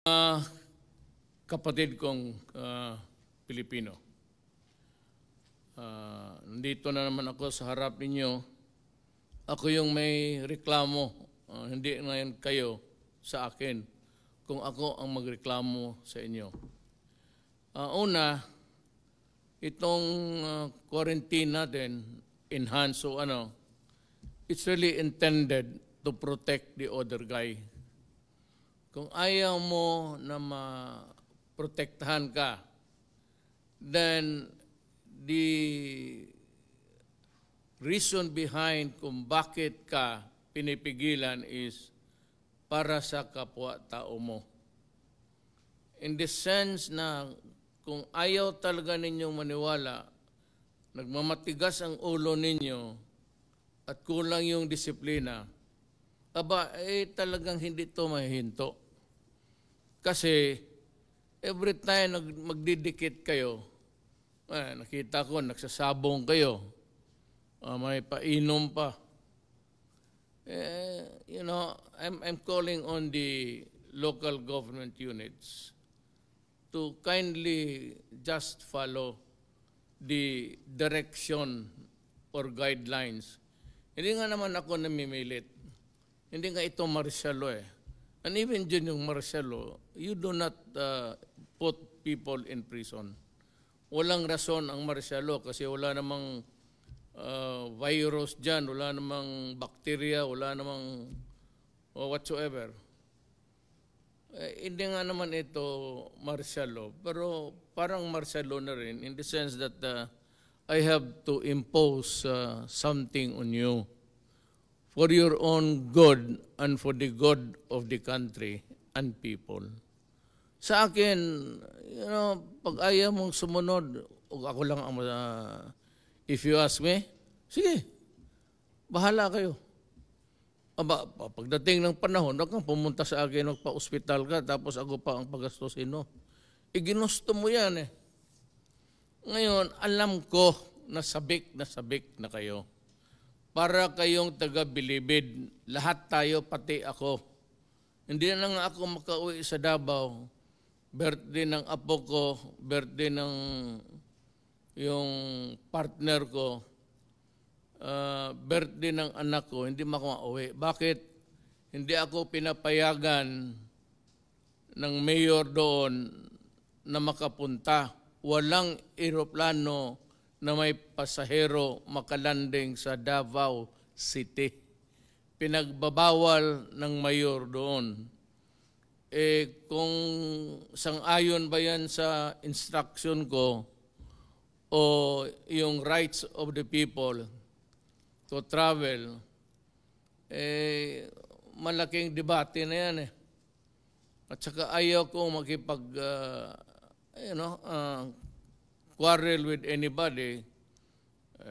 Uh, Kapatid kong Pilipino, nandito na naman ako sa harap ninyo. Ako yung may reklamo, hindi ngayon kayo sa akin kung ako ang magreklamo sa inyo. Una, itong quarantine natin, enhanced o it's really intended to protect the other guy. Kung ayaw mo na maprotektahan ka, then the reason behind kung bakit ka pinipigilan is para sa kapwa-tao mo. In the sense na kung ayaw talaga ninyong maniwala, nagmamatigas ang ulo ninyo at kulang yung disiplina, talagang hindi ito mahihinto. Kasi every time magdidikit kayo, nakita ko, nagsasabong kayo, may painom pa. I'm calling on the local government units to kindly just follow the direction or guidelines. Hindi nga naman ako namimilit. Hindi nga ito martial law And even dyan yung martial law, you do not put people in prison. Walang rason ang martial law kasi wala namang virus dyan, wala namang bacteria, wala namang whatsoever. Hindi nga naman ito martial law, pero parang martial law na rin in the sense that I have to impose something on you for your own good and for the good of the country and people. Sa akin, pag ayaw mong sumunod, ako lang ang if you ask me, sige, bahala kayo. Pagdating ng panahon, huwag kang pumunta sa akin, magpa-ospital ka, tapos ako pa ang pagastusin mo. Ginusto mo yan Ngayon, alam ko na sabik na kayo. Para kayong taga-bilibid, lahat tayo, pati ako. Hindi na nga ako makauwi sa Davao. Birthday ng apo ko, birthday ng yung partner ko, birthday ng anak ko, hindi makauwi. Bakit? Hindi ako pinapayagan ng mayor doon na makapunta. Walang eroplano na may pasahero makalanding sa Davao City. Pinagbabawal ng mayor doon. Kung sang-ayon ba yan sa instruction ko o yung rights of the people to travel, malaking debate na yan At saka ayaw ko makipag quarrel with anybody,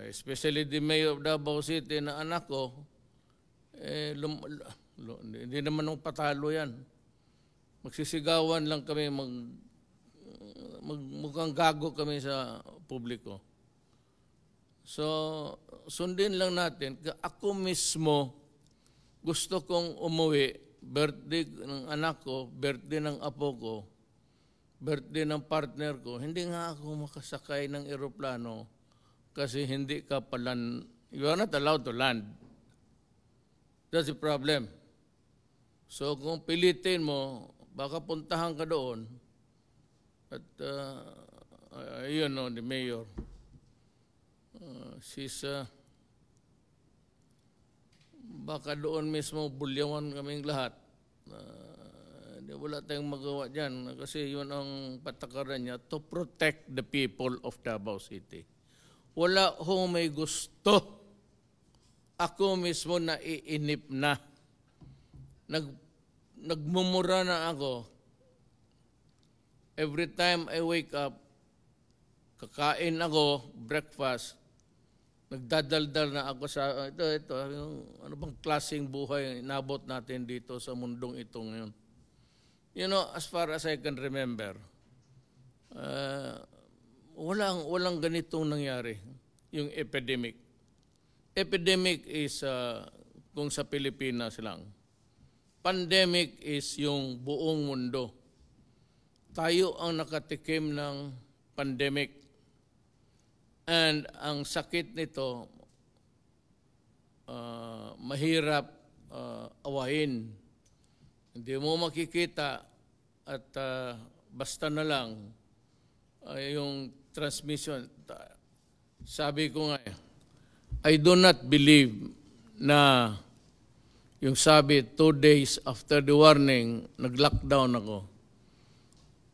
especially the mayor of Davao City na anak ko, hindi naman nung patalo yan. Magsisigawan lang kami, mukhang gago kami sa publiko. So, sundin lang natin, ako mismo gusto kong umuwi, birthday ng anak ko, birthday ng apo ko, birthday ng partner ko, hindi nga ako makasakay ng eroplano kasi hindi ka palan, you are not allowed to land. That's the problem. So kung pilitin mo, baka puntahan ka doon at the mayor, she's baka doon mismo bulyawan kaming lahat. Wala tayong magawa dyan kasi yun ang patakaran niya to protect the people of Davao City. Wala ho may gusto. Ako mismo naiinip na. Nagmumura na ako. Every time I wake up, kakain ako, breakfast, nagdadaldal na ako sa, ito, yung, ano bang klaseng buhay inabot natin dito sa mundong ito ngayon. As far as I can remember, walang ganitong nangyari, yung epidemic. Epidemic is kung sa Pilipinas lang. Pandemic is yung buong mundo. tayo ang nakatikim ng pandemic. And ang sakit nito, mahirap awahin. Hindi mo makikita at basta na lang yung transmission. Sabi ko nga, I do not believe na yung sabi 2 days after the warning, nag-lockdown ako.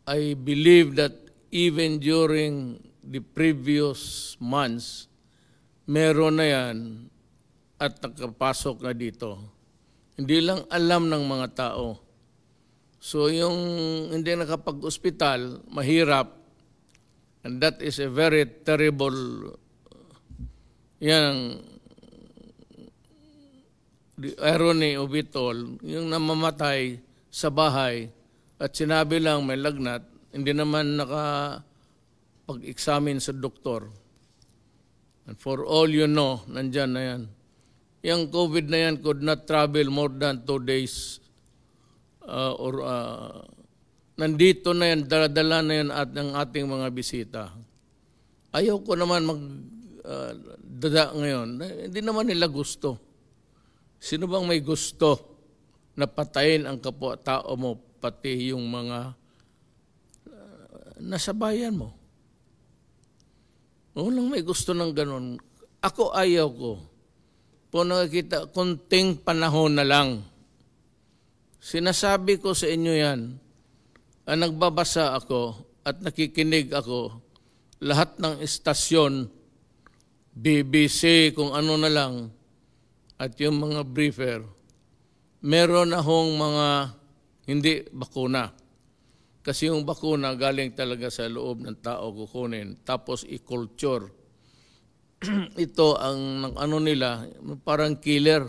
I believe that even during the previous months, meron na yan at nakapasok na dito. Hindi lang alam ng mga tao. So yung hindi nakapag-ospital, mahirap. And that is a very terrible the irony of it all, yung namamatay sa bahay at sinabi lang may lagnat, hindi naman nakapag-examine sa doktor. And for all you know, nandyan na yan. Yung COVID na yan could not travel more than 2 days nandito na yan, dala na yan ng ating mga bisita. Ayaw ko naman magdada ngayon. Hindi naman nila gusto. Sino bang may gusto na patayin ang kapwa-tao mo, pati yung mga nasa bayan mo? Walang may gusto ng ganun. Ako ayaw ko. Po nakikita, konting panahon na lang. Sinasabi ko sa inyo yan, nagbabasa ako at nakikinig ako, lahat ng istasyon, BBC, kung ano na lang, at yung mga briefer, meron na hong mga hindi bakuna. Kasi yung bakuna galing talaga sa loob ng tao kukunin, tapos i-culture. Ito ang ano nila, parang killer.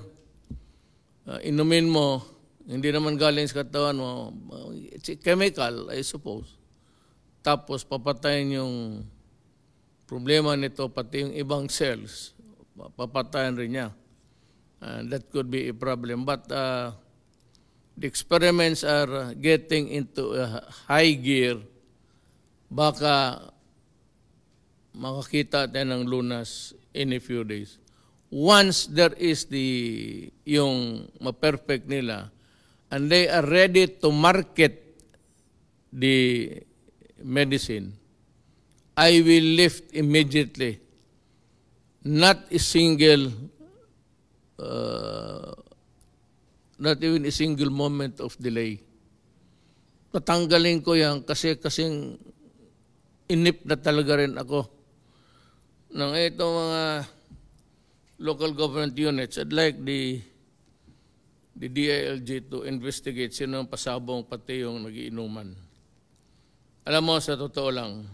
Inumin mo, hindi naman galing sa katawan mo, it's a chemical, I suppose. Tapos papatayin yung problema nito, pati yung ibang cells, papatayin rin niya. That could be a problem. But the experiments are getting into a high gear. Baka makakita tayo ng lunas in a few days. Once there is yung ma-perfect nila, and they are ready to market the medicine, I will lift immediately. Not even a single moment of delay. Tatanggalin ko yan kasing inip na talaga rin ako. Nang itong mga local government units, I'd like the DILG to investigate sino ang pasabong pati yung nagiinuman. Alam mo, sa totoo lang,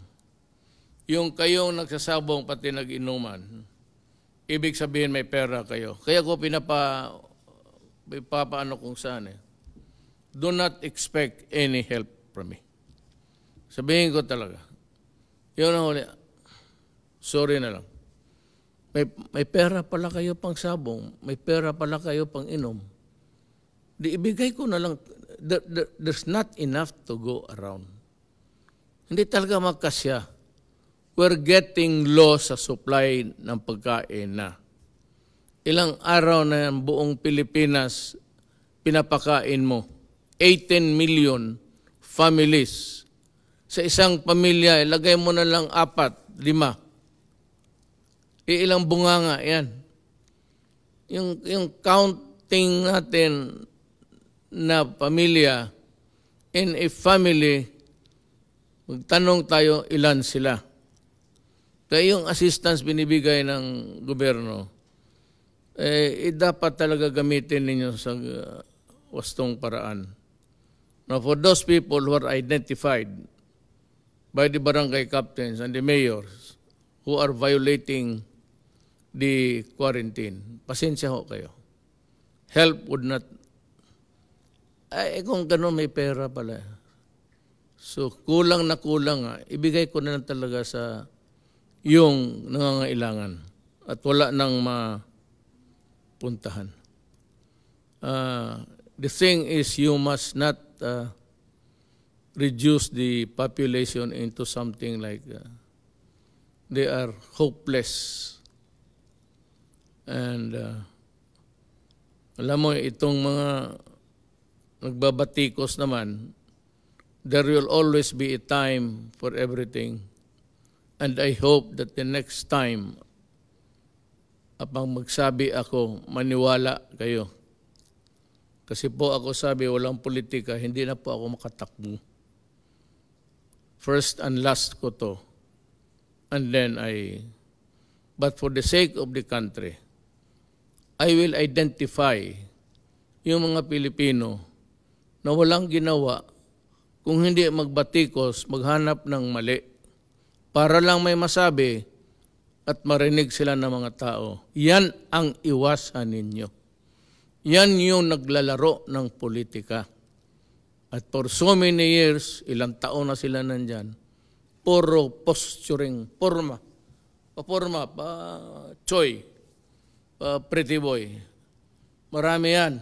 yung kayong nagsasabong pati nagiinuman, ibig sabihin may pera kayo. Kaya ko papaano kung saan Do not expect any help from me. Sabihin ko talaga. Yun ang huli. Sorry na lang. May pera pala kayo pang sabong, may pera pala kayo pang inom. Di ibigay ko na lang. There's not enough to go around. Hindi talaga magkasya. We're getting low sa supply ng pagkain na. Ilang araw na yan, buong Pilipinas pinapakain mo. 18 million families. Sa isang pamilya, ilagay mo na lang 4, 5. Ilang bunganga yan. Yung counting natin na pamilya, in a family, magtanong tayo ilan sila. Kaya yung assistance binibigay ng gobyerno, dapat talaga gamitin ninyo sa wastong paraan. Now, for those people who are identified by the barangay captains and the mayors who are violating the quarantine, pasensya ho kayo. Help would not. Kung gano'n may pera pala. So, kulang na kulang ibigay ko na lang talaga sa yung nangangailangan at wala nang mapuntahan. The thing is, you must not reduce the population into something like they are hopeless. And alam mo, itong mga nagbabatikos naman, there will always be a time for everything. And I hope that the next time, apang magsabi ako, maniwala kayo. Kasi po ako sabi, walang politika, hindi na po ako makatakbo. First and last ko to. And then but for the sake of the country, I will identify yung mga Pilipino na walang ginawa kung hindi magbatikos, maghanap ng mali, para lang may masabi at marinig sila ng mga tao. Yan ang iwasan ninyo. Yan yung naglalaro ng politika. At for so many years, ilang taon na sila nandyan, puro posturing, porma, choy, pretty boy. Marami yan.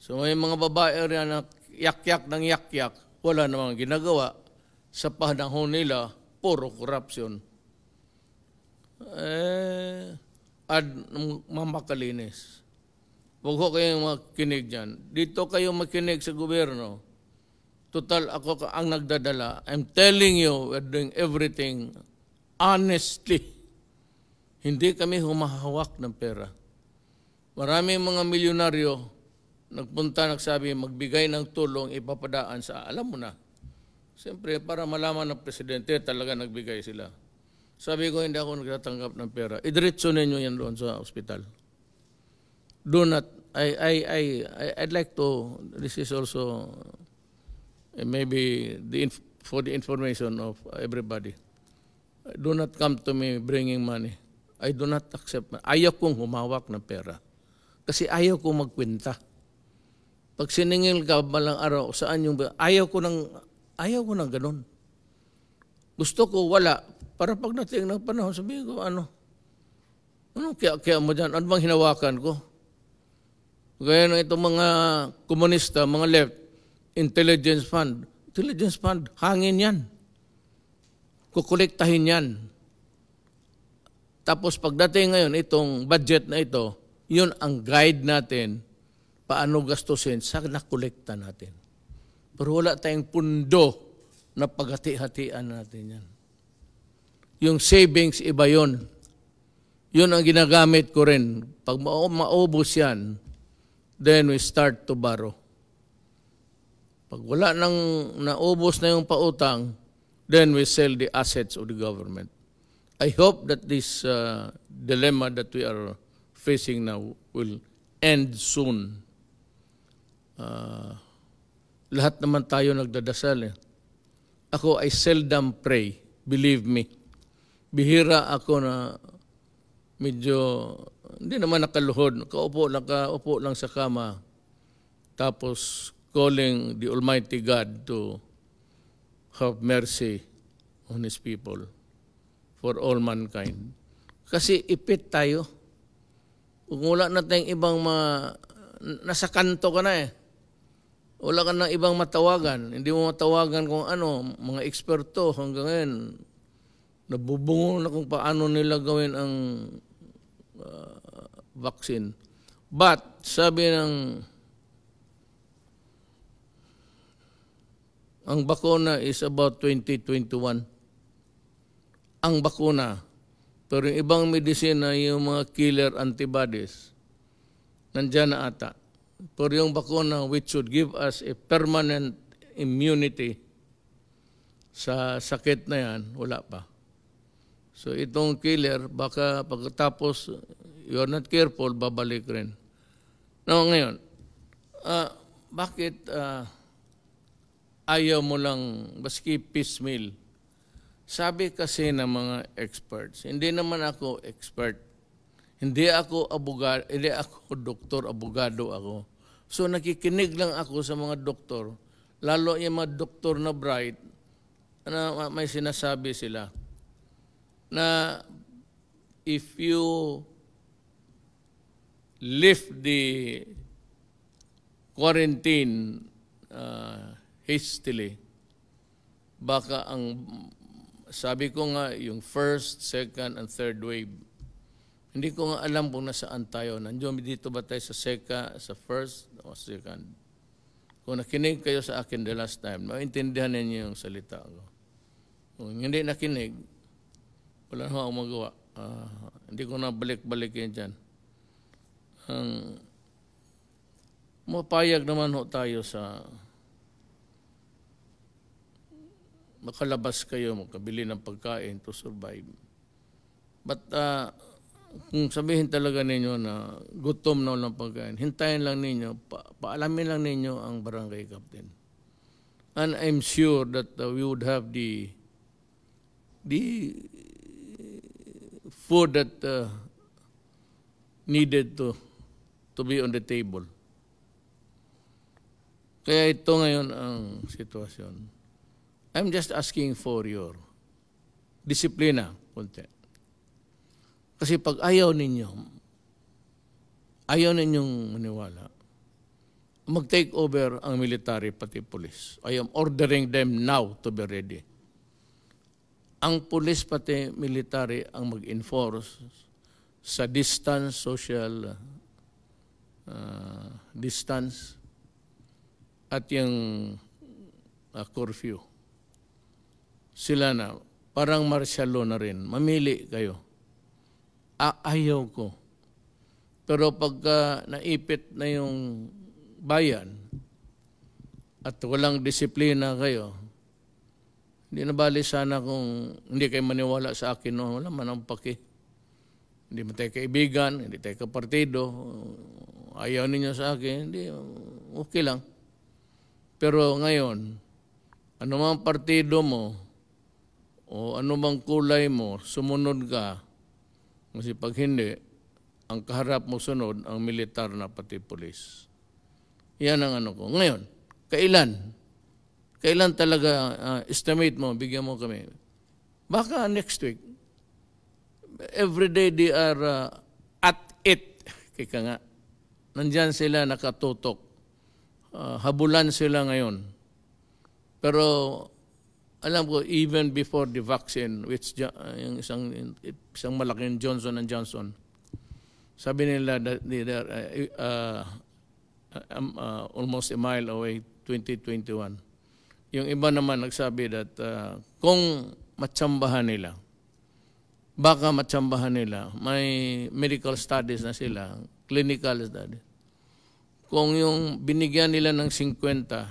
So may mga babae rin na yak-yak ng yak-yak, wala namang ginagawa. Sa panahon nila, puro corruption. At mamakalinis. Huwag ko kayong makinig dyan. Dito kayo makinig sa gobyerno. Total, ako ang nagdadala. I'm telling you, we're doing everything honestly. Hindi kami humahawak ng pera. Maraming mga milyonaryo nagpunta, nagsabi, magbigay ng tulong, ipapadaan sa, alam mo na. Siyempre, para malaman ng presidente, talaga nagbigay sila. Sabi ko, hindi ako nagtatanggap ng pera. Idiretso ninyo yan doon sa ospital. Do not, I'd like to, this is also maybe for the information of everybody. Do not come to me bringing money. I do not accept. Ayaw kong humawak ng pera. Kasi ayaw kong magkwenta. Pag siningil ka balang araw, saan yung, ayaw ko ng ganun. Gusto ko wala. Para pagdating ng panahon, sabihin ko, ano kaya mo dyan? Ano bang hinawakan ko? Gaya ng itong mga komunista, mga left, intelligence fund, hangin yan. Kukolektahin yan. Tapos pagdating ngayon, itong budget na ito, yun ang guide natin, paano gastusin sa nakolekta natin. Pero wala tayong pundo na paghati-hatian natin yan. Yung savings, iba yun. Yun ang ginagamit ko rin. Pag maubos yan, then we start to borrow. Pag wala nang naubos na yung pautang, then we sell the assets of the government. I hope that this dilemma that we are facing now will end soon. Lahat naman tayo nagdadasal. Ako, I seldom pray. Believe me. Bihira ako na medyo, hindi naman nakaluhod. Nakaupo lang sa kama. Tapos, calling the Almighty God to have mercy on His people for all mankind. Kasi ipit tayo. Kung wala na tayong ibang nasa kanto ka na eh. Wala ka na ibang matawagan. Hindi mo matawagan kung ano, mga eksperto hanggang ngayon. Nabubungo na kung paano nila gawin ang vaccine. But, sabi ang bakuna is about 2021. Ang bakuna. Pero yung ibang medisina, yung mga killer antibodies, nandyan na ata. Pero yung bakuna which should give us a permanent immunity sa sakit na yan, wala pa. So itong killer, baka pagkatapos you are not careful, babalik rin. Now ngayon, bakit ayaw mo lang baski piecemeal? Sabi kasi ng mga experts, hindi naman ako expert. Hindi ako abogado, hindi ako doktor, abogado ako. So nakikinig lang ako sa mga doktor, lalo yung mga doktor na bright, na may sinasabi sila na if you lift the quarantine hastily, baka sabi ko nga, yung first, second, and third wave, hindi ko nga alam kung nasaan tayo. Nandiyon dito ba tayo sa first o second? Kung nakinig kayo sa akin the last time, maintindihan ninyo yung salita ko. Kung hindi nakinig, wala na akong magawa. Hindi ko na balik-balikin dyan. Mapayag naman ho tayo sa makalabas kayo, makabili ng pagkain to survive. But kung sabihin talaga ninyo na gutom na walang pagkain, hintayin lang ninyo, paalamin lang ninyo ang barangay captain. And I'm sure that we would have the food that needed to be on the table. Kaya ito ngayon ang sitwasyon. I'm just asking for your disiplina, konti. Kasi pag ayaw ninyong maniwala, mag-take over ang military pati police. I am ordering them now to be ready. Ang police pati military ang mag-enforce sa distance, social distance, at yung curfew. Sila na, parang martial law na rin. Mamili kayo. Ayaw ko. Pero pagka naipit na yung bayan at walang disiplina kayo, hindi na bali sana kung hindi kayo maniwala sa akin, no? Wala man ang paki. Hindi mo tayo kaibigan, hindi tayo kapartido, ayaw ninyo sa akin, hindi, okay lang. Pero ngayon, anumang partido mo o anumang kulay mo, sumunod ka. Kasi pag hindi, ang kaharap mo sunod, ang militar na pati polis. Yan ang ano ko. Ngayon, kailan talaga estimate mo, bigyan mo kami. Baka next week. Every day they are at it. Kaya nga, nandyan sila nakatutok. Habulan sila ngayon. Pero alam ko, even before the vaccine, which yung isang malaking Johnson & Johnson, sabi nila that they are almost a mile away, 2021. Yung iba naman nagsabi that kung matsambahan nila, baka matsambahan nila, may medical studies na sila, clinical studies. Kung yung binigyan nila ng 50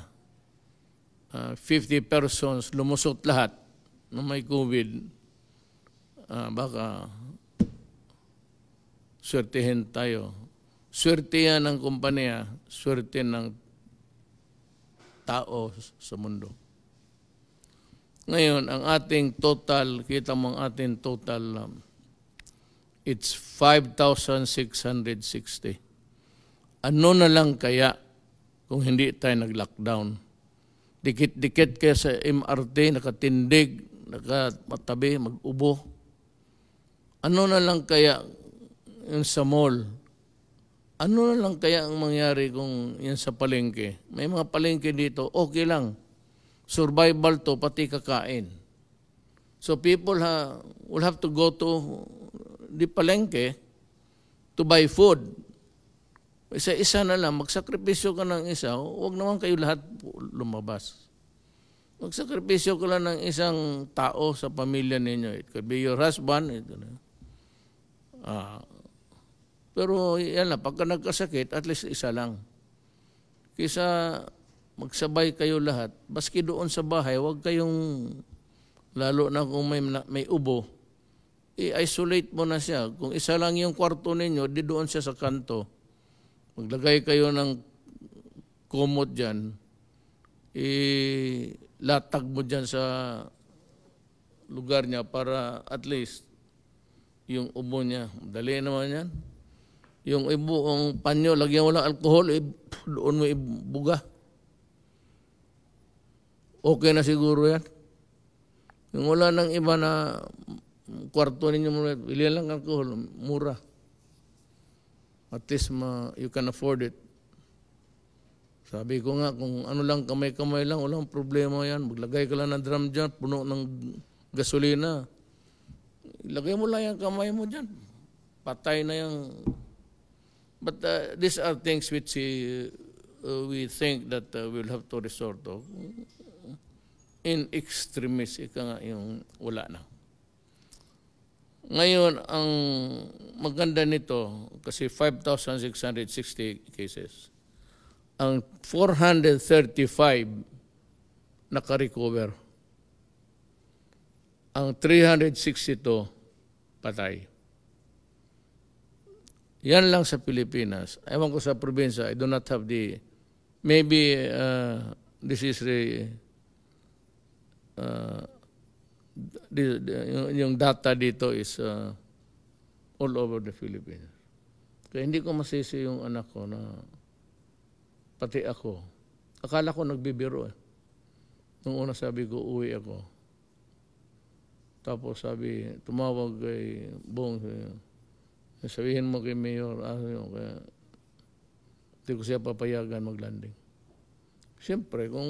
persons, lumusot lahat na may COVID, baka swertihin tayo. Swerte yan ng kumpanya, swerte ng tao sa mundo. Ngayon, ang ating total, kita mo ang ating total, it's 5,660. Ano na lang kaya kung hindi tayo nag-lockdown? Dikit-dikit kayo sa MRT, nakatindig, nakamatabi, mag-ubo. Ano na lang kaya yung sa mall? Ano na lang kaya ang mangyari kung yan sa palengke? May mga palengke dito, okay lang. Survival to, pati kakain. So people will have to go to the palengke to buy food. Isa-isa na lang, magsakripisyo ka ng isa, huwag naman kayo lahat lumabas. Magsakripisyo ka lang ng isang tao sa pamilya ninyo. It could be your husband. Pero yan lang, pagka nagkasakit, at least isa lang. Kisa magsabay kayo lahat, baski doon sa bahay, huwag kayong, lalo na kung may ubo, i-isolate mo na siya. Kung isa lang yung kwarto ninyo, di doon siya sa kanto. Maglagay kayo ng kumot dyan, latag mo dyan sa lugar niya para at least yung ubo niya. Dali naman yan. Yung ang panyo, lagyan mo lang alcohol, doon mo ibuga. Okay na siguro yan. Yung wala nang iba na kwarto ninyo, bilihan lang alcohol, mura. At least you can afford it. Sabi ko nga, kung ano lang, kamay-kamay lang, walang problema yan. Maglagay ka lang ng drum dyan, puno ng gasolina. Ilagay mo lang yung kamay mo dyan. Patay na yung... But these are things which we think that we'll have to resort to. In extremis, ika nga yung wala na. Ngayon, ang maganda nito, kasi 5,660 cases, ang 435 naka-recover. Ang 362 patay. Yan lang sa Pilipinas. Ewan ko sa probinsya, I do not have the, maybe this is yung data dito is all over the Philippines. Kaya hindi ko masisi yung anak ko na pati ako. Akala ko nagbibiro eh. Nung una sabi ko, uwi ako. Tapos sabi, tumawag kay Bong, sabihin mo kay Mayor, kaya hindi ko siya papayagan maglanding. Siyempre, kung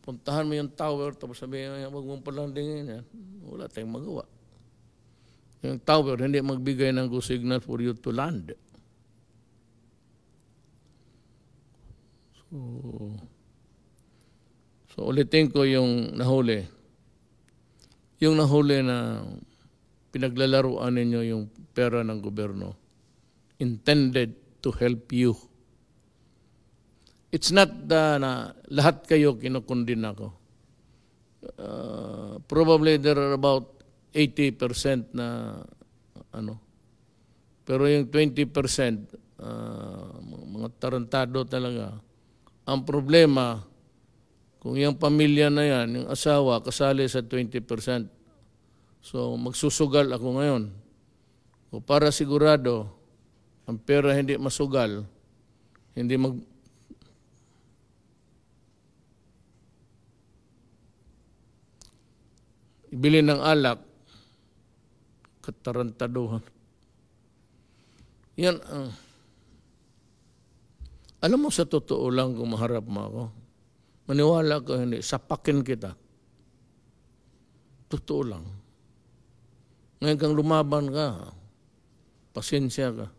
puntahan mo yung tower, tapos sabihin, wag mong palandingin yan, wala tayong magawa. Yung tower, hindi magbigay ng go signal for you to land. So ulitin ko yung nahuli. Yung nahuli na pinaglalaruan ninyo yung pera ng gobyerno intended to help you. It's not na lahat kayo kinukundin ako. Probably there are about 80% na pero yung 20% mga tarantado talaga. Ang problema, kung yung pamilya na yan, yung asawa, kasali sa 20%. So, magsusugal ako ngayon. O para sigurado, ang pera hindi masugal, hindi ibili ng alak, katarantaduhan. Yan alam mo, sa totoo lang, kung maharap mo ako, maniwala ko hindi, sapakin kita. Totoo lang. Ngayon kang lumaban ka, pasensya ka.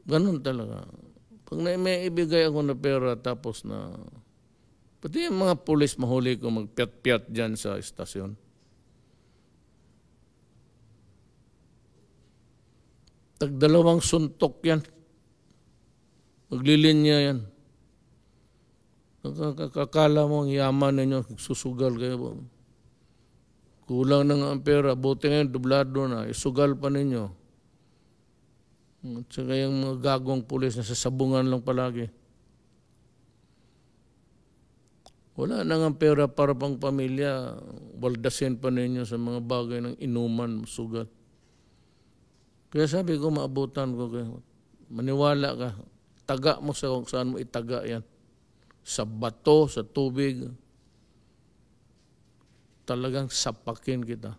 Ganun talaga. Pag may ibigay ako na pera tapos na, pati yung mga pulis mahuli ko magpiat-piat dyan sa estasyon. Tagdalawang suntok yan. Maglilinya yan. Kakala mo ang yaman ninyo, susugal kayo. Kulang na nga ang pera. Buti ngayon, dublado na. Isugal pa ninyo. At saka yung mga gagong pulis na sasabungan lang palagi. Wala na nga ang pera para pang pamilya. Waldasin pa ninyo sa mga bagay ng inuman, sugal. Kaya sabi ko, maabutan ko kayo. Maniwala ka. Taga mo sa kung saan mo itaga yan. Sa bato, sa tubig. Talagang sapakin kita.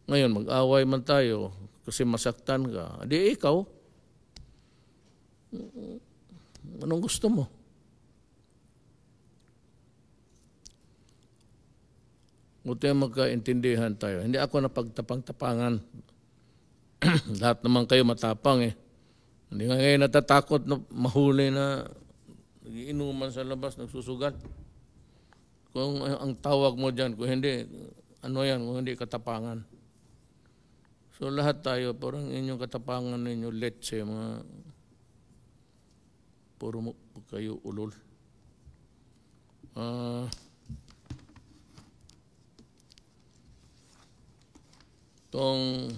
Ngayon, mag-away man tayo kasi masaktan ka. Di ikaw. Anong gusto mo? Buti magkaintindihan tayo. Hindi ako napagtapang-tapangan. Lahat naman kayo matapang eh. Hindi nga kayo natatakot na mahuli na nagiinuman sa labas, nagsusugat. Kung ang tawag mo dyan, kung hindi, ano yan, kung hindi katapangan. So lahat tayo, parang inyong katapangan ninyo, letse, mga puro kayo ulol. Tong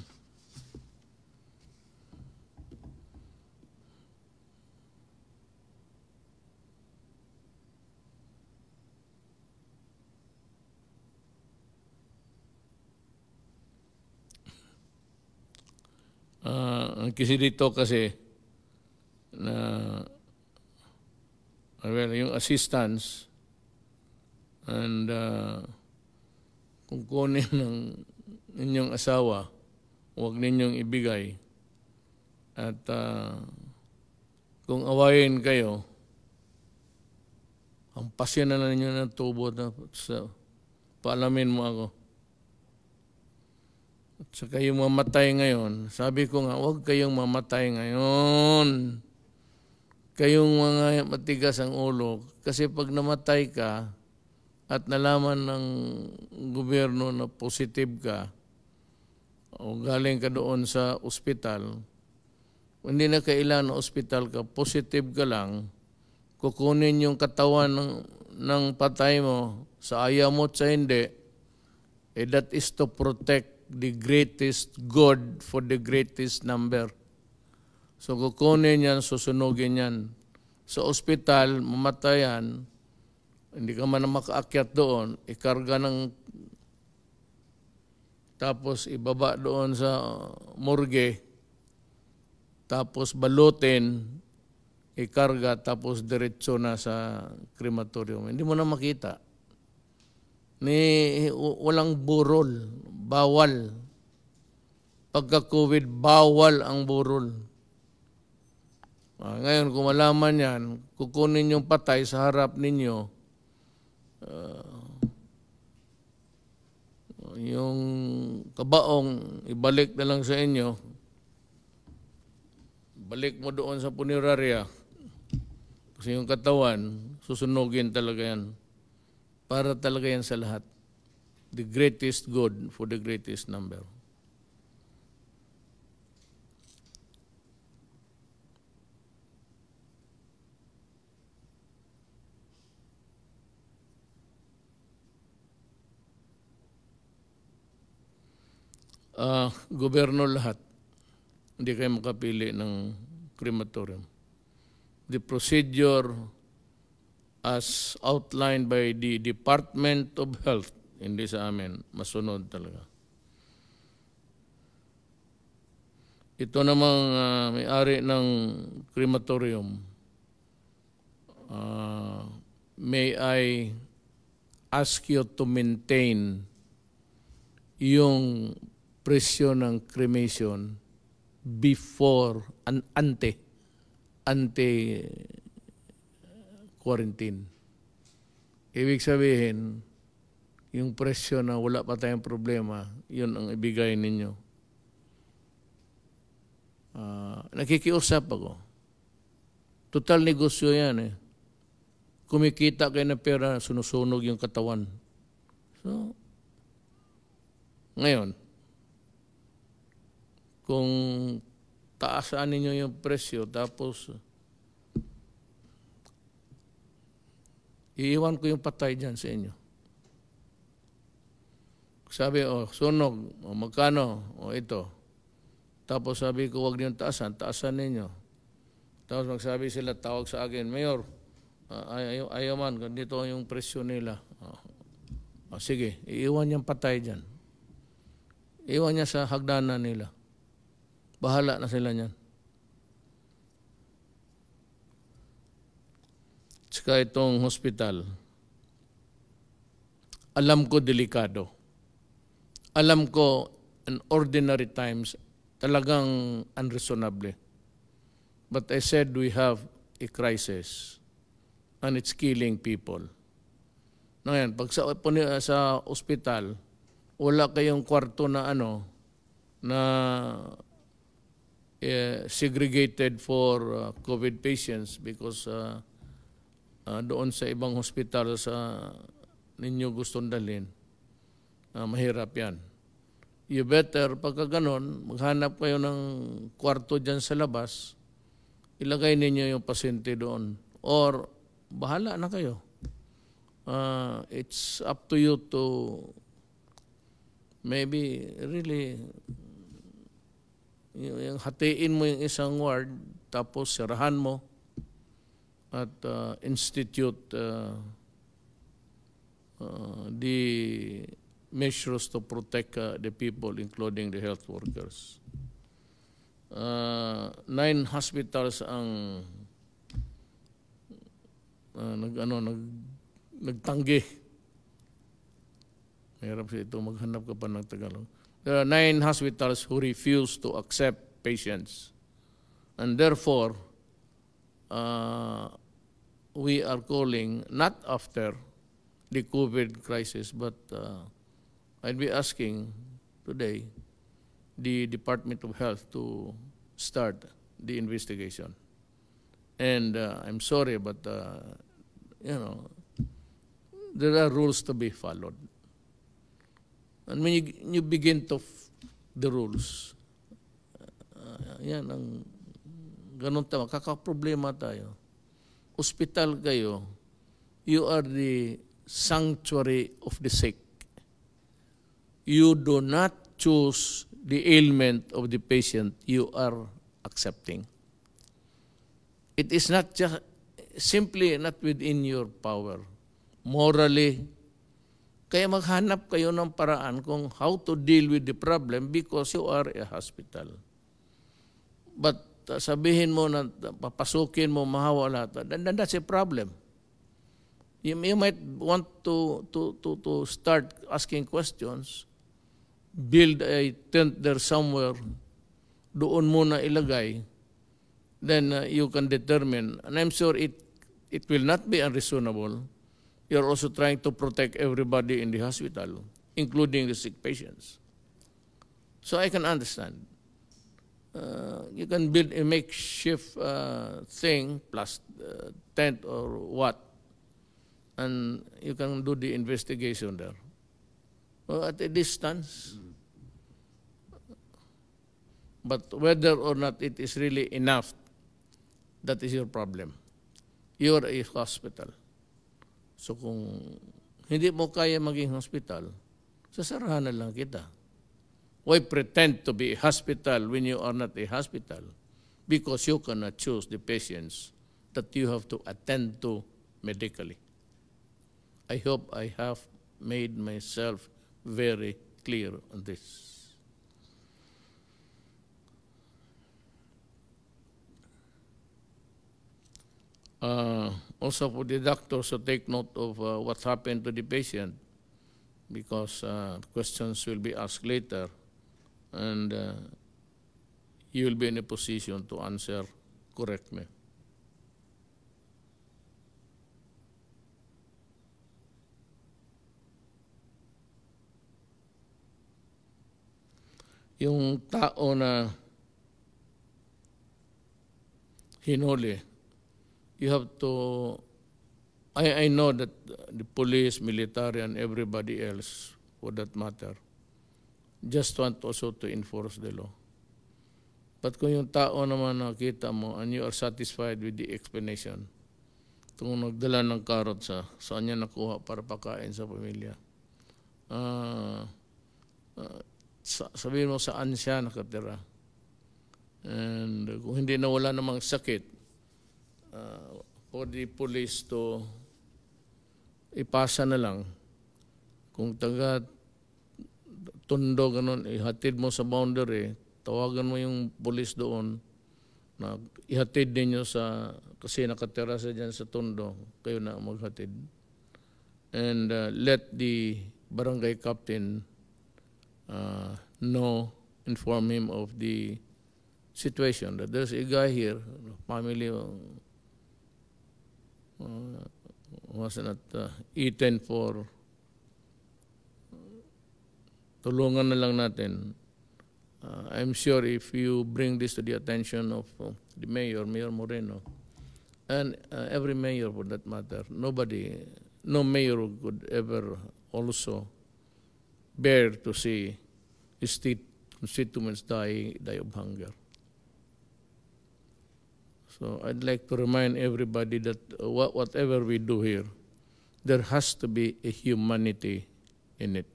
ang kasi dito kasi na well, yung assistance and kung kunin ng inyong asawa, huwag ninyong ibigay. At kung awayin kayo, ang pasyon na ninyo ng tubo na paalamin mo ako. At sa kayong mamatay ngayon, sabi ko nga, huwag kayong mamatay ngayon. Kayong mga matigas ang ulo. Kasi pag namatay ka at nalaman ng gobyerno na positive ka, o galing ka doon sa ospital, hindi na kailangan na ospital ka, positive ka lang, kukunin yung katawan ng patay mo, sa ayaw mo at sa hindi, that is to protect the greatest good for the greatest number. So kukunin yan, susunugin yan. Sa ospital, mamatayan, hindi ka man makaakyat doon, ikarga ng, tapos ibaba doon sa morgue, tapos balutin, ikarga, tapos diretso na sa crematorium. Hindi mo na makita. Walang burol, bawal. Pagka-COVID, bawal ang burol. Ngayon, kung malaman yan, kukunin yung patay sa harap ninyo, yung kabaong, ibalik na lang sa inyo, balik mo doon sa punerarya, kasi yung katawan, susunugin talaga yan. Para talaga yan sa lahat. The greatest good for the greatest number. Gobyerno lahat. Hindi kayo makapili ng crematorium. The procedure as outlined by the Department of Health, hindi sa amin, masunod talaga. Ito namang may-ari ng crematorium, may I ask you to maintain yung presyo ng cremation before, ante-quarantine. Ibig sabihin, yung presyo na wala pa tayong problema, yun ang ibigay ninyo. Nakikiusap ako. Total negosyo yan eh. Kumikita kayo ng pera, sunusunog yung katawan. So, ngayon, kung taasan ninyo yung presyo, tapos iiwan ko yung patay dyan sa inyo. Sabi, sunog, magkano, ito. Tapos sabi ko, huwag niyong taasan ninyo. Tapos magsabi sila, tawag sa akin, Mayor, ayaw man, dito yung presyo nila. Sige, iiwan niyang patay dyan. Iwan niya sa hagdanan nila. Bahala na sila niyan. Tsaka itong hospital, alam ko delikado. Alam ko in ordinary times, talagang unreasonable. But I said we have a crisis and it's killing people. Ngayon, pag sa ospital, wala kayong kwarto na segregated for COVID patients because doon sa ibang hospital sa ninyo gustong dalhin, mahirap yan. You better, pagka ganon, maghanap kayo ng kwarto dyan sa labas, ilagay ninyo yung pasyente doon. Or, bahala na kayo. It's up to you to maybe really yung hatiin mo yung isang ward, tapos sirahan mo at institute the measures to protect the people, including the health workers. 9 hospitals ang nagtanggi. Mahirap siya ito, maghanap ka pa ng Tagalog. There are 9 hospitals who refuse to accept patients. And therefore, we are calling, not after the COVID crisis, but I'd be asking today the Department of Health to start the investigation. And I'm sorry, but you know, there are rules to be followed. And when you begin to the rules, yan ang ganun tama, kakaproblema tayo. Hospital kayo, you are the sanctuary of the sick. You do not choose the ailment of the patient you are accepting. It is not just simply not within your power. Morally, kaya maghanap kayo ng paraan kung how to deal with the problem because you are a hospital. But sabihin mo na papasukin mo, mahawa lahat, then that's a problem. You might want to start asking questions, build a tent there somewhere, doon muna ilagay, then you can determine. And I'm sure it will not be unreasonable. You're also trying to protect everybody in the hospital, including the sick patients. So I can understand. You can build a makeshift thing, plus tent or what, and you can do the investigation there. Well, at a distance. But whether or not it is really enough, that is your problem. You're a hospital. So kung hindi mo kaya maging hospital, sasarahan na lang kita. Why pretend to be a hospital when you are not a hospital? Because you cannot choose the patients that you have to attend to medically. I hope I have made myself very clear on this. Also for the doctors to take note of what happened to the patient, because questions will be asked later, and you will be in a position to answer correctly. Yung tao na hinuli, you have to, I know that the police, military, and everybody else, for that matter, just want also to enforce the law. But kung yung tao naman nakita mo and you are satisfied with the explanation, kung nagdala ng carrot saan niya nakuha para pakain sa pamilya, sabihin mo saan siya nakatira. And kung hindi na wala namang sakit, for the police to ipasa na lang. Kung taga Tondo, ganun, ihatid mo sa boundary, tawagan mo yung police doon, na ihatid ninyo sa, kasi nakatira sa dyan sa Tondo, kayo na maghatid. And let the barangay captain inform him of the situation, that there's a guy here, family was not eaten for, tulungan na lang natin. I'm sure if you bring this to the attention of the mayor, Mayor Moreno, and every mayor for that matter, no mayor could ever also bear to see his constituents die of hunger. So I'd like to remind everybody that whatever we do here, there has to be a humanity in it.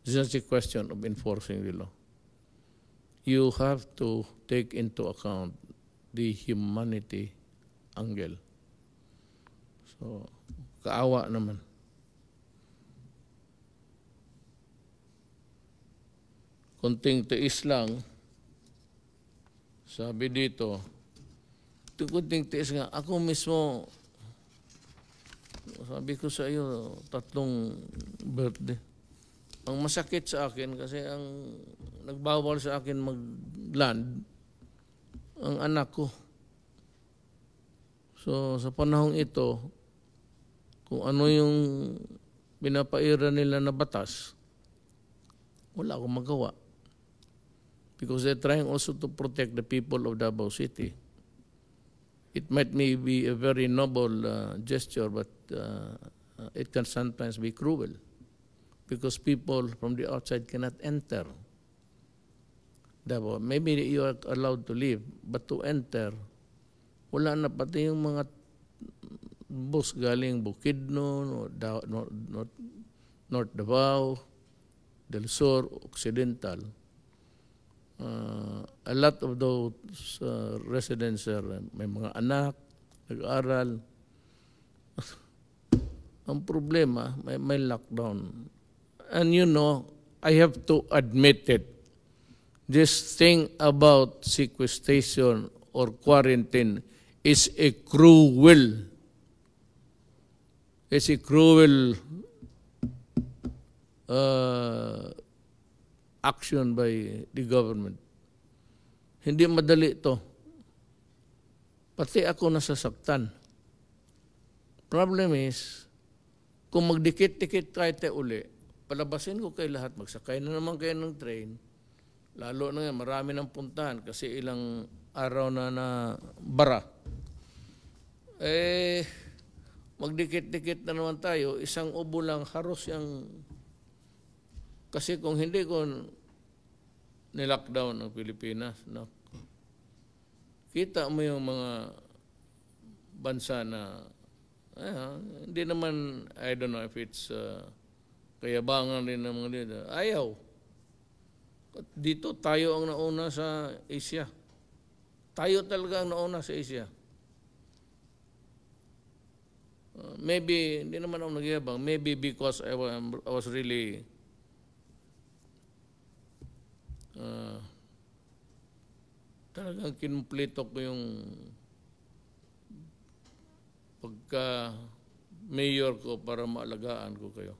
It's just a question of enforcing the law. You have to take into account the humanity angle. So, kaawa naman. Konting tiis lang, sabi dito, kunting tiis nga, ako mismo, sabi ko sa iyo, 3 birthday. Ang masakit sa akin kasi ang nagbawal sa akin mag-land, ang anak ko. So sa panahong ito, kung ano yung pinapaira nila na batas, wala akong magawa. Because they're trying also to protect the people of Davao City. It might be a very noble gesture, but it can sometimes be cruel. Because people from the outside cannot enter Davao. Maybe you are allowed to leave, but to enter, wala na pati yung mga bus galing Bukidnon, North Davao, Del Sur, Occidental. A lot of those residents may mga anak, nag-aaral. Ang problema, may lockdown. And you know, I have to admit it. This thing about sequestration or quarantine is a cruel. It's a cruel action by the government. Hindi madali ito. Pati ako nasasaktan. Problem is, kung magdikit-dikit tayo uli, palabasin ko kayo lahat, magsakay na naman kayo ng train, lalo na nga, marami ng puntahan kasi ilang araw na bara. Magdikit-dikit na naman tayo, isang ubo lang, haros yung... Kasi kung hindi ko nilockdown ang Pilipinas, kita mo yung mga bansa na, hindi naman, I don't know if it's... kayabangan rin ng mga leader. Ayaw. Dito tayo ang nauna sa Asia. Tayo talaga ang nauna sa Asia. Maybe, hindi naman ako nagyabang. Maybe because I was really talagang kinumpleto ko yung pagka mayor ko para maalagaan ko kayo.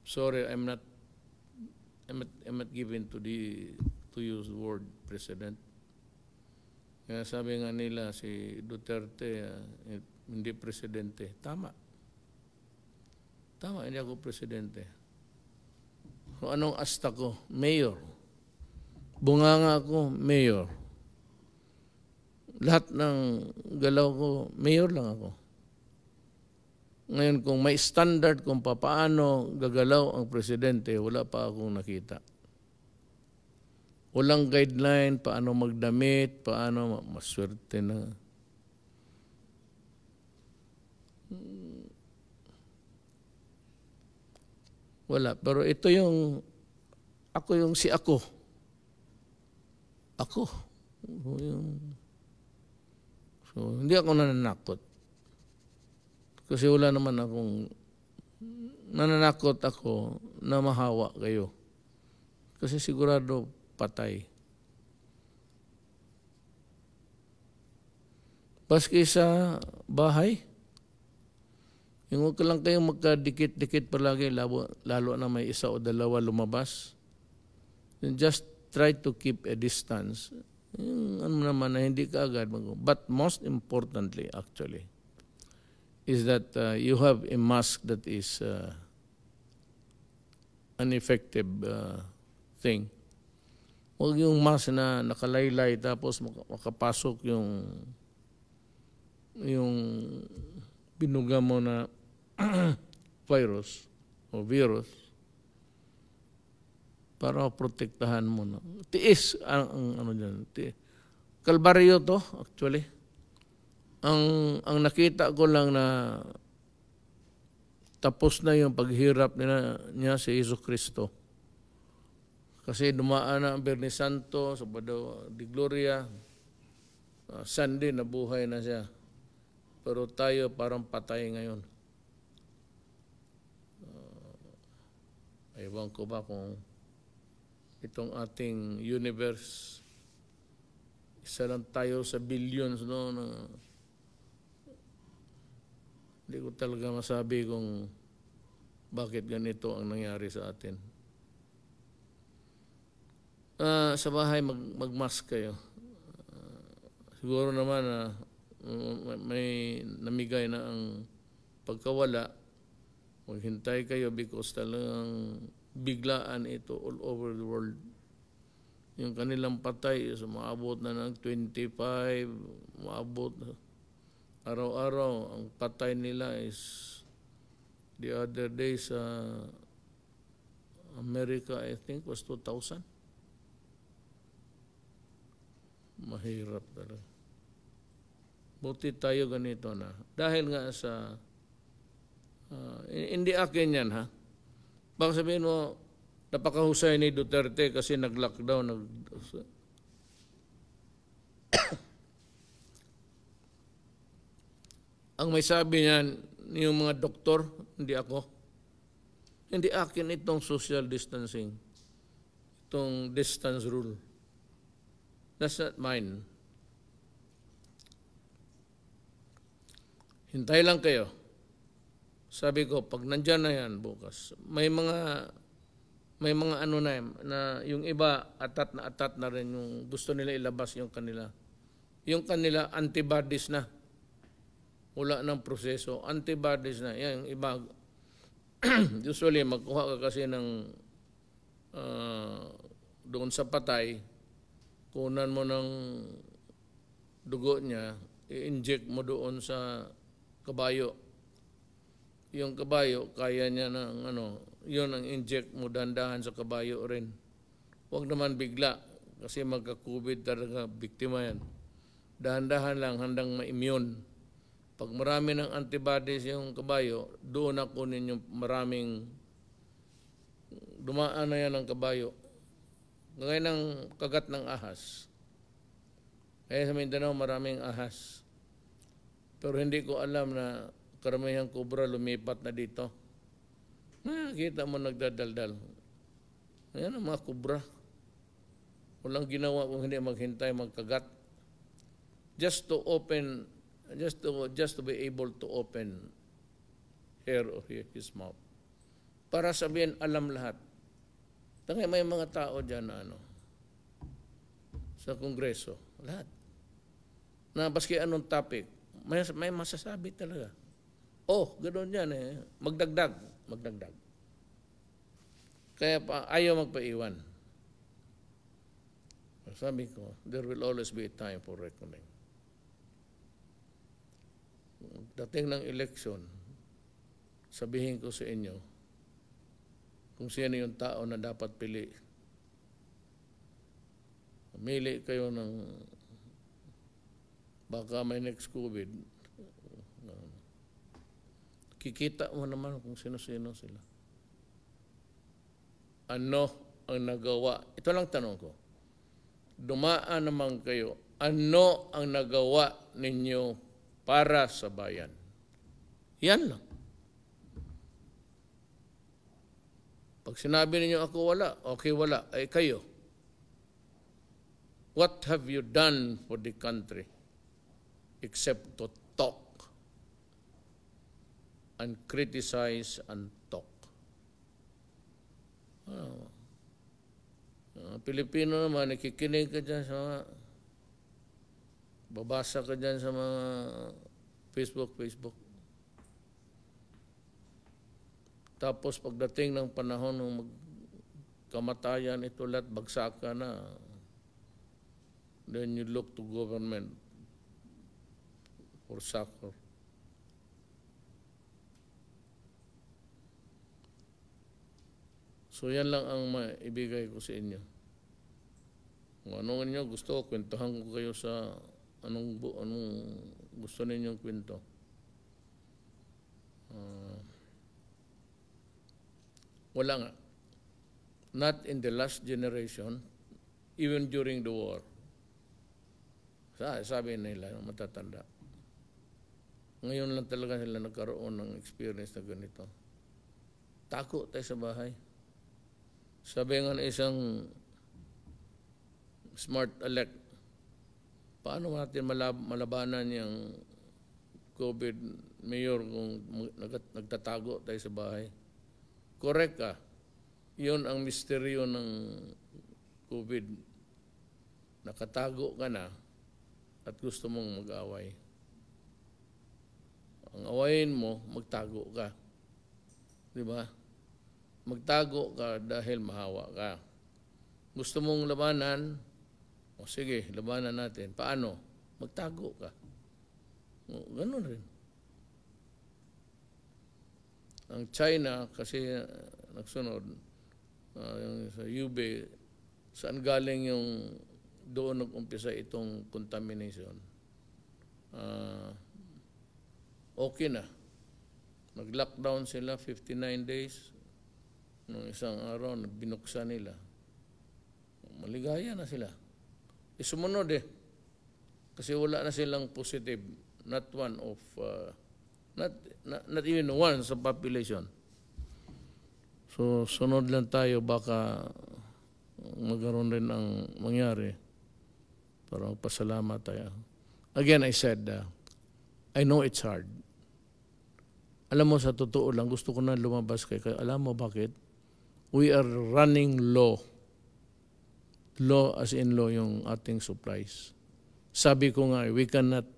Sorry, I'm not given to use the word president. Kaya sabi nga nila si Duterte hindi presidente. Tama. Tama, hindi ako presidente. Kung anong asta ko? Mayor. Bunganga ako, mayor. Lahat ng galaw ko, mayor lang ako. Ngayon, kung may standard kung paano gagalaw ang presidente, wala pa akong nakita. Walang guideline, paano magdamit, paano maswerte na. Wala. Pero ito yung, ako yung si ako. Ako. So, hindi ako nananakot. Kasi wala naman akong nananakot ako na mahawa kayo. Kasi sigurado patay. Paski sa bahay, yung huwag ka lang kayong magkadikit-dikit palagi, lalo na may isa o dalawa lumabas. And just try to keep a distance. Yung ano naman na hindi ka agad mag-go. But most importantly, actually, is that you have a mask that is an effective thing. Huwag yung mask na nakalaylay tapos makapasok yung binuga mo na virus o virus para protektahan mo. Tiis ang ano dyan. Kalbaryo to, actually. Ang nakita ko lang na tapos na yung paghirap niya si Yesu Cristo. Kasi dumaan na ang Biyernes Santo, Sabado de Gloria, Sunday nabuhay na siya. Pero tayo parang patay ngayon. Ewan ko ba kung itong ating universe, isa lang tayo sa billions, no? Hindi ko talaga masabi kung bakit ganito ang nangyari sa atin. Sa bahay, mag-mask kayo. Siguro naman na may namigay na ang pagkawala. Maghintay kayo because talagang biglaan ito all over the world. Yung kanilang patay is maabot na ng 25, maabot araw-araw. Ang patay nila is the other day sa America, I think, was 2,000. Mahirap talaga. Buti tayo ganito na. Dahil nga sa, hindi akin yan ha. Baka sabihin mo, napakahusay ni Duterte kasi nag-lockdown. Ang may sabi niyan, yung mga doktor, hindi ako. Hindi akin itong social distancing. Itong distance rule. That's not mine. Hintay lang kayo. Sabi ko, pag nandyan na yan bukas, may mga ano na yung iba atat na rin yung gusto nila ilabas yung kanila antibodies na. Wala ng proseso, antibodies na. Yan, yung iba, usually magkuha ka kasi ng doon sa patay, kunan mo ng dugo niya, i-inject mo doon sa kabayo. Yung kabayo, kaya niya ng yun ang inject mo dandahan sa kabayo rin. Huwag naman bigla kasi magka-COVID talaga, biktima yan. Dahan-dahan lang handang ma-immune. Pag marami ng antibodies yung kabayo, doon na kunin yung maraming dumaan na yan ang kabayo. Ngayon ng kagat ng ahas. Kaya sa Mindanao maraming ahas. Pero hindi ko alam na karamihang kubra lumipat na dito. Kita mo nagdadaldal. Ayan ang mga kubra. Walang ginawa kung hindi maghintay, magkagat. Just to be able to open her or his mouth. Para sabihin, alam lahat. Tangay may mga tao dyan na sa Kongreso. Lahat. Na baski anong topic, may masasabi talaga. Oh, ganoon yan eh. Magdagdag. Kaya ayaw magpaiwan. Sabi ko, there will always be a time for reckoning. Dating ng eleksyon, sabihin ko sa inyo, kung sino yung tao na dapat pili. Pumili kayo ng baka may next COVID. Kikita mo naman kung sino-sino sila. Ano ang nagawa? Ito lang tanong ko. Dumaan naman kayo. Ano ang nagawa ninyo para sa bayan? Yan lang. Pag sinabi ninyo ako wala, okay wala, ay kayo. What have you done for the country except to talk and criticize and talk? Pilipino naman, nakikinig ka dyan sa mga, babasa ka dyan sa mga Facebook. Tapos pagdating ng panahon ng kamatayan, ito lahat bagsak ka na. Then you look to government for succor. So yan lang ang maibigay ko sa inyo. Kung ano ninyo gusto, kwentuhan ko kayo sa anong gusto ninyong kwento. Wala nga. Not in the last generation, even during the war. Sabi nila, matatanda. Ngayon lang talaga sila nagkaroon ng experience na ganito. Tako tayo sa bahay. Sabi nga na isang smart elect, paano natin malabanan yung COVID, Mayor, kung nagtatago tayo sa bahay? correct ka. Yun ang misteryo ng COVID. Nakatago ka na at gusto mong mag-away. Ang awayin mo, magtago ka. Di ba? Magtago ka dahil mahawa ka. Gusto mong labanan, o sige, labanan natin. Paano? Magtago ka. O, ganun rin. Ang China, kasi nagsunod, yung sa UB, saan galing yung doon nag-umpisa itong contamination? Okay na. Nag-lockdown sila 59 days. Nung isang araw, binuksan nila. Maligaya na sila. Sumunod kasi wala na silang positive. Not one of, not even one sa population. So, sunod lang tayo, baka magkaroon rin ang mangyari para magpasalamat tayo. Again, I said, I know it's hard. Alam mo, sa totoo lang, gusto ko na lumabas kaya alam mo bakit? We are running low. Low as in low yung ating supplies. Sabi ko nga, we cannot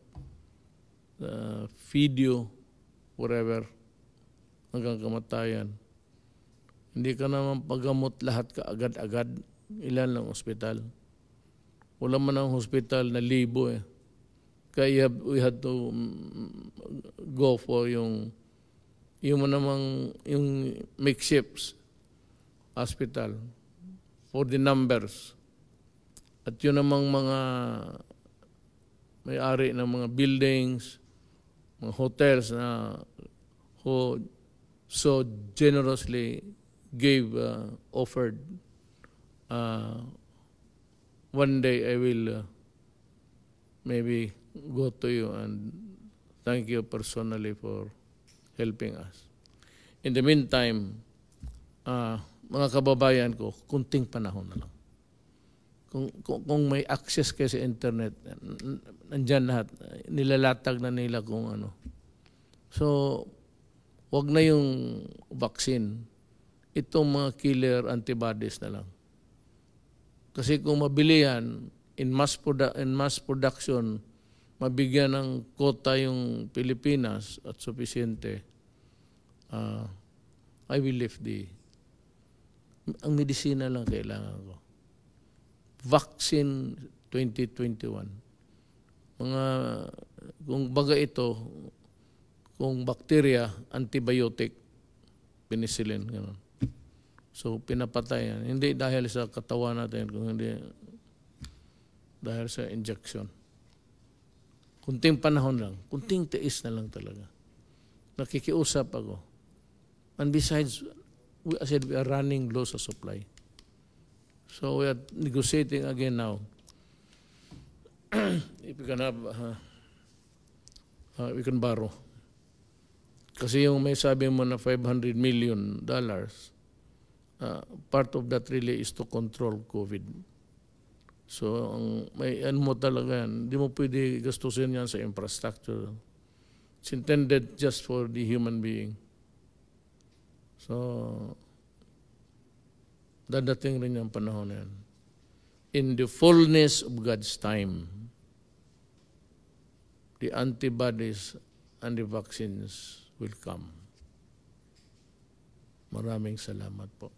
feed you wherever hanggang kamatayan. Hindi ka naman paggamot lahat ka agad-agad. Ilan lang ospital. Wala man ang hospital na libo Kaya we had to go for yung makeshift hospital for the numbers. At yun namang mga may-ari ng mga buildings, mga hotels na who so generously offered. One day I will maybe go to you and thank you personally for helping us. In the meantime, mga kababayan ko, kunting panahon na lang. Kung may access kayo sa internet, nandyan lahat, nilalatag na nila kung ano. So, wag na yung vaccine. Itong mga killer antibodies na lang. Kasi kung mabili yan, in mass production, mabigyan ng quota yung Pilipinas at sufisyente, I will lift ang medisina lang kailangan ko. Vaccine 2021. Kung baga ito, kung bacteria, antibiotic, penicillin, gano'n. So, pinapatay yan. Hindi dahil sa katawan natin, kung hindi dahil sa injection. Kunting panahon lang, kunting tiis na lang talaga. Nakikiusap ako. And besides, we are running low sa supply. So we are negotiating again now. If we can have, we can borrow. Kasi yung may sabi mo na $500 million, part of that really is to control COVID. So may mo talaga yan. Hindi mo pwede gastusin yan sa infrastructure. It's intended just for the human being. So, dadating rin yung panahon na yan. In the fullness of God's time, the antibodies and the vaccines will come. Maraming salamat po.